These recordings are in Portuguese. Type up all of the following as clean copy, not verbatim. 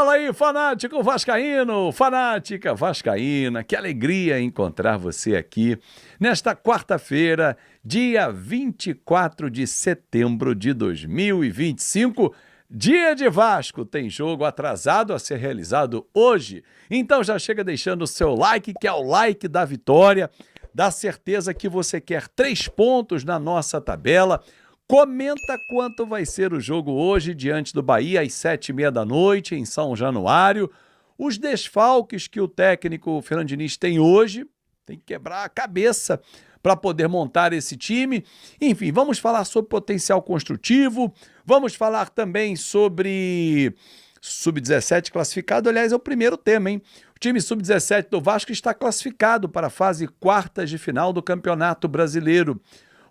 Fala aí, fanático vascaíno, fanática vascaína, que alegria encontrar você aqui nesta quarta-feira, dia 24 de setembro de 2025, dia de Vasco. Tem jogo atrasado a ser realizado hoje, então já chega deixando o seu like, que é o like da vitória, da certeza que você quer 3 pontos na nossa tabela. Comenta quanto vai ser o jogo hoje diante do Bahia às 7h30 da noite em São Januário. Os desfalques que o técnico Fernando Diniz tem hoje, tem que quebrar a cabeça para poder montar esse time. Enfim, vamos falar sobre potencial construtivo, vamos falar também sobre Sub-17 classificado. Aliás, é o primeiro tema, hein? O time Sub-17 do Vasco está classificado para a fase quartas de final do Campeonato Brasileiro.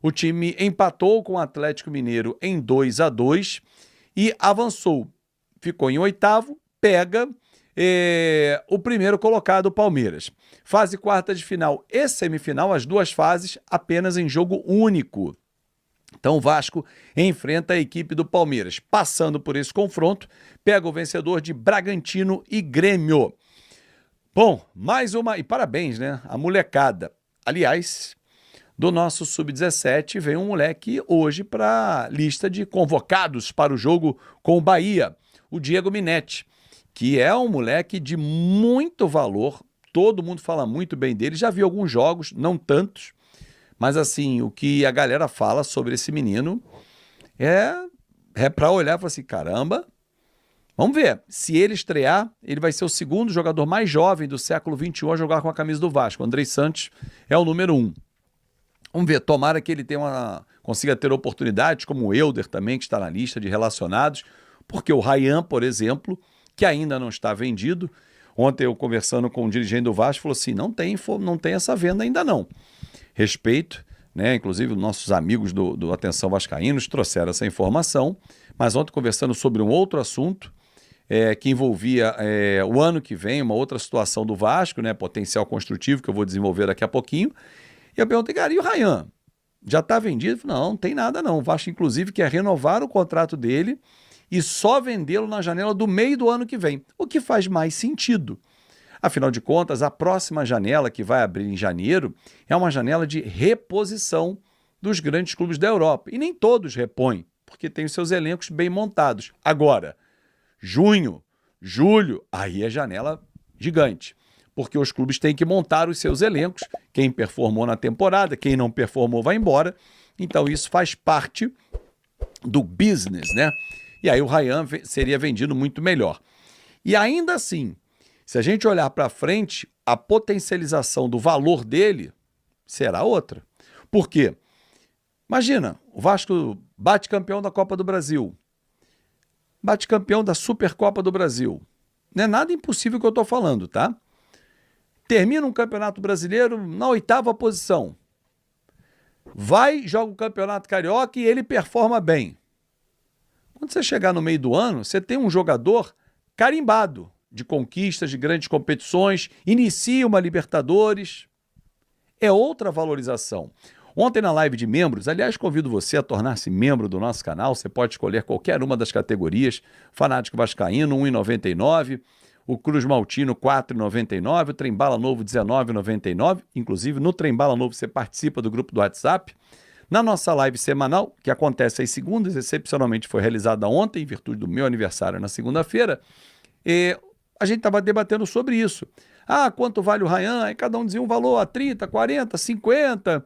O time empatou com o Atlético Mineiro em 2-2 e avançou. Ficou em oitavo, pega o primeiro colocado, o Palmeiras. Fase quarta de final e semifinal, as duas fases apenas em jogo único. Então o Vasco enfrenta a equipe do Palmeiras. Passando por esse confronto, pega o vencedor de Bragantino e Grêmio. Bom, mais uma... E parabéns, né? A molecada. Aliás, do nosso Sub-17, vem um moleque hoje para a lista de convocados para o jogo com o Bahia, o Diego Minetti, que é um moleque de muito valor, todo mundo fala muito bem dele, já vi alguns jogos, não tantos, mas assim, o que a galera fala sobre esse menino é para olhar e falar assim, caramba, vamos ver, se ele estrear, ele vai ser o segundo jogador mais jovem do século XXI a jogar com a camisa do Vasco. O Andrei Santos é o número 1. Vamos ver, tomara que ele consiga ter oportunidades, como o Elder também, que está na lista de relacionados, porque o Ryan, por exemplo, que ainda não está vendido, ontem eu conversando com um dirigente do Vasco, falou assim, não tem essa venda ainda não. Respeito, né? Inclusive nossos amigos do Atenção Vascaínos trouxeram essa informação, mas ontem conversando sobre um outro assunto, que envolvia o ano que vem, uma outra situação do Vasco, né? Potencial construtivo, que eu vou desenvolver daqui a pouquinho. E eu perguntei, cara, e o Ryan? Já está vendido? Não tem nada não. O Vasco, inclusive, quer renovar o contrato dele e só vendê-lo na janela do meio do ano que vem, o que faz mais sentido. Afinal de contas, a próxima janela, que vai abrir em janeiro, é uma janela de reposição dos grandes clubes da Europa. E nem todos repõem, porque tem os seus elencos bem montados. Agora, junho, julho, aí é janela gigante, porque os clubes têm que montar os seus elencos, quem performou na temporada, quem não performou vai embora, então isso faz parte do business, né? E aí o Ryan seria vendido muito melhor. E ainda assim, se a gente olhar para frente, a potencialização do valor dele será outra. Por quê? Imagina, o Vasco bate campeão da Copa do Brasil, bate campeão da Supercopa do Brasil. Não é nada impossível que eu estou falando, tá? Termina um campeonato brasileiro na 8ª posição. Vai, joga o campeonato carioca e ele performa bem. Quando você chegar no meio do ano, você tem um jogador carimbado de conquistas, de grandes competições, inicia uma Libertadores. É outra valorização. Ontem na live de membros, aliás, convido você a tornar-se membro do nosso canal. Você pode escolher qualquer uma das categorias. Fanático Vascaíno, R$ 1,99. O Cruz Maltino, R$ 4,99, o Trembala Novo, R$ 19,99. Inclusive, no Trembala Novo, você participa do grupo do WhatsApp. Na nossa live semanal, que acontece às segundas, excepcionalmente foi realizada ontem, em virtude do meu aniversário na segunda-feira, a gente estava debatendo sobre isso. Ah, quanto vale o Ryan? Aí cada um dizia um valor a 30, 40, 50.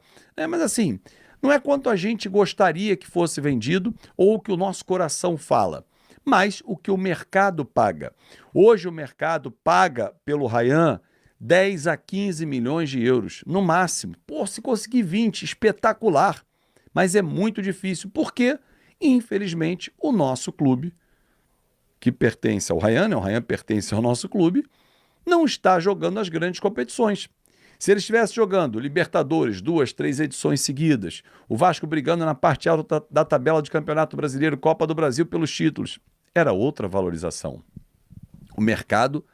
Mas assim, não é quanto a gente gostaria que fosse vendido ou o que o nosso coração fala, mas o que o mercado paga. Hoje o mercado paga pelo Ryan 10 a 15 milhões de euros, no máximo. Pô, se conseguir 20, espetacular. Mas é muito difícil, porque, infelizmente, o nosso clube, que pertence ao Ryan, né? O Ryan pertence ao nosso clube, não está jogando as grandes competições. Se ele estivesse jogando Libertadores, 2, 3 edições seguidas, o Vasco brigando na parte alta da tabela de Campeonato Brasileiro, Copa do Brasil pelos títulos, era outra valorização. O mercado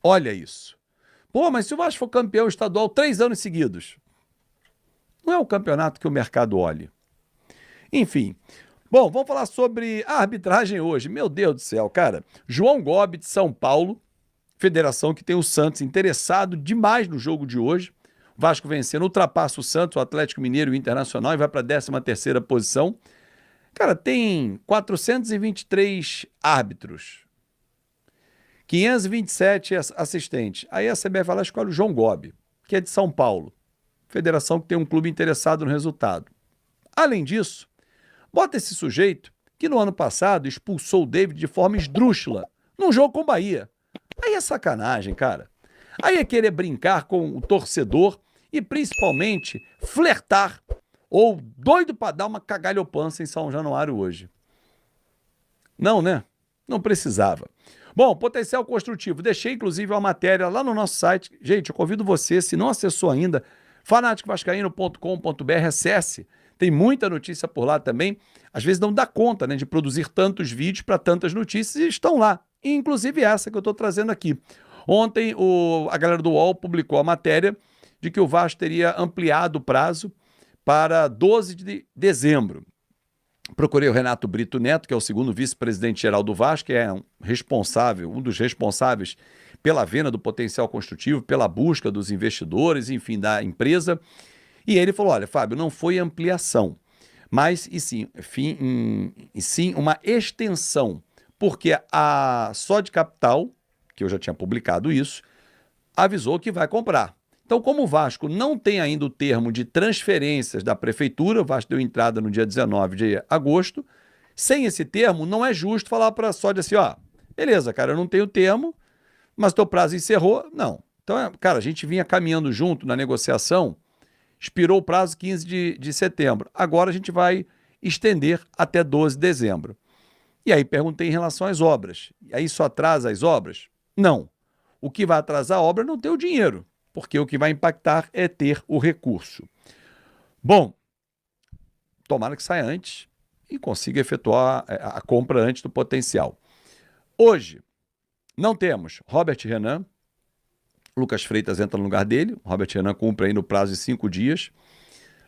olha isso. Pô, mas se o Vasco for campeão estadual 3 anos seguidos, não é o campeonato que o mercado olha. Enfim, Bom, vamos falar sobre a arbitragem hoje. Meu Deus do céu, cara. João Gobi, de São Paulo, federação que tem o Santos interessado demais no jogo de hoje. O Vasco vencendo, ultrapassa o Santos, o Atlético Mineiro e o Internacional e vai para a 13ª posição. Cara, tem 423 árbitros, 527 assistentes. Aí a CBF vai lá e escolhe o João Gobi, que é de São Paulo. Federação que tem um clube interessado no resultado. Além disso, bota esse sujeito que no ano passado expulsou o David de forma esdrúxula num jogo com o Bahia. Aí é sacanagem, cara. Aí é querer brincar com o torcedor e principalmente flertar ou doido pra dar uma cagalhopança em São Januário hoje. Não, né? Não precisava. Bom, potencial construtivo. Deixei, inclusive, uma matéria lá no nosso site. Gente, eu convido você, se não acessou ainda, fanaticovascaíno.com.br, acesse. Tem muita notícia por lá também. Às vezes não dá conta, né, de produzir tantos vídeos para tantas notícias e estão lá. E, inclusive essa que eu estou trazendo aqui. Ontem a galera do UOL publicou a matéria de que o Vasco teria ampliado o prazo para 12 de dezembro. Procurei o Renato Brito Neto, que é o segundo vice-presidente-geral do Vasco, que é um dos responsáveis pela venda do potencial construtivo, pela busca dos investidores, enfim, da empresa. E ele falou, olha, Fábio, não foi ampliação, mas e sim uma extensão, porque a Sode Capital, que eu já tinha publicado isso, avisou que vai comprar. Então, como o Vasco não tem ainda o termo de transferências da prefeitura, o Vasco deu entrada no dia 19 de agosto, sem esse termo, não é justo falar para a Sode assim, ó, beleza, cara, eu não tenho termo, mas teu prazo encerrou. Não. Então, cara, a gente vinha caminhando junto na negociação, expirou o prazo 15 de setembro. Agora a gente vai estender até 12 de dezembro. E aí perguntei em relação às obras. E aí só atrasa as obras? Não. O que vai atrasar a obra é não ter o dinheiro, porque o que vai impactar é ter o recurso. Bom, tomara que saia antes e consiga efetuar a compra antes do potencial. Hoje, não temos Robert Renan, Lucas Freitas entra no lugar dele, Robert Renan cumpre aí no prazo de 5 dias.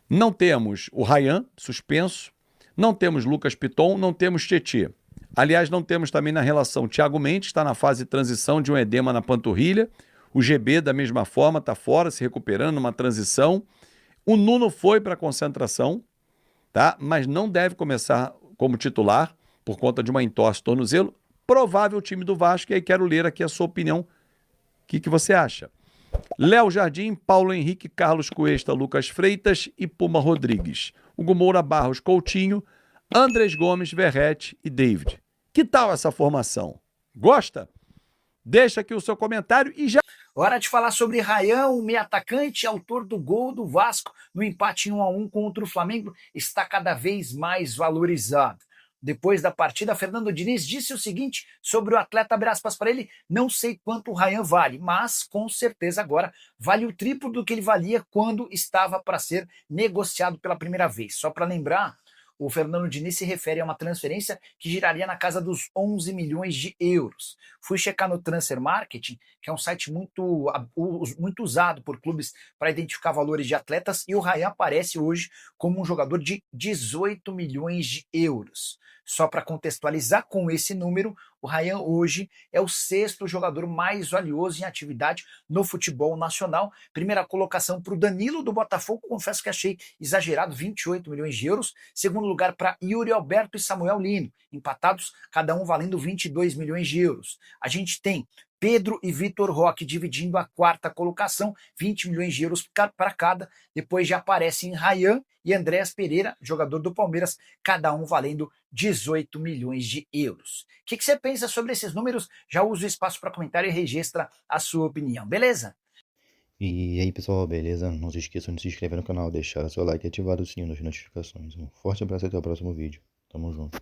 Não temos o Ryan, suspenso. Não temos Lucas Piton, não temos Tietê. Aliás, não temos também na relação Thiago Mendes, está na fase de transição de um edema na panturrilha. O GB, da mesma forma, está fora, se recuperando, numa transição. O Nuno foi para a concentração, tá? Mas não deve começar como titular por conta de uma entorse tornozelo. Provável time do Vasco, e aí quero ler aqui a sua opinião. O que você acha? Léo Jardim, Paulo Henrique, Carlos Cuesta, Lucas Freitas e Puma Rodrigues. Hugo Moura, Barros, Coutinho, Andrés Gomes, Verrete e David. Que tal essa formação? Gosta? Deixa aqui o seu comentário e já... Hora de falar sobre Ryan, o meio atacante, autor do gol do Vasco no empate 1-1 contra o Flamengo, está cada vez mais valorizado. Depois da partida, Fernando Diniz disse o seguinte sobre o atleta, abre aspas para ele, não sei quanto o Ryan vale, mas com certeza agora vale o triplo do que ele valia quando estava para ser negociado pela primeira vez. Só para lembrar, o Fernando Diniz se refere a uma transferência que giraria na casa dos 11 milhões de euros. Fui checar no Transfer Marketing, que é um site muito usado por clubes para identificar valores de atletas, e o Ryan aparece hoje como um jogador de 18 milhões de euros. Só para contextualizar com esse número, o Ryan hoje é o 6º jogador mais valioso em atividade no futebol nacional. Primeira colocação para o Danilo do Botafogo, confesso que achei exagerado, 28 milhões de euros. Segundo lugar para Yuri Alberto e Samuel Lino, empatados, cada um valendo 22 milhões de euros. A gente tem Pedro e Vitor Roque dividindo a 4ª colocação, 20 milhões de euros para cada. Depois já aparecem Ryan e Andréas Pereira, jogador do Palmeiras, cada um valendo 18 milhões de euros. O que você pensa sobre esses números? Já usa o espaço para comentário e registra a sua opinião, beleza? E aí pessoal, beleza? Não se esqueçam de se inscrever no canal, deixar seu like e ativar o sininho das notificações. Um forte abraço e até o próximo vídeo. Tamo junto.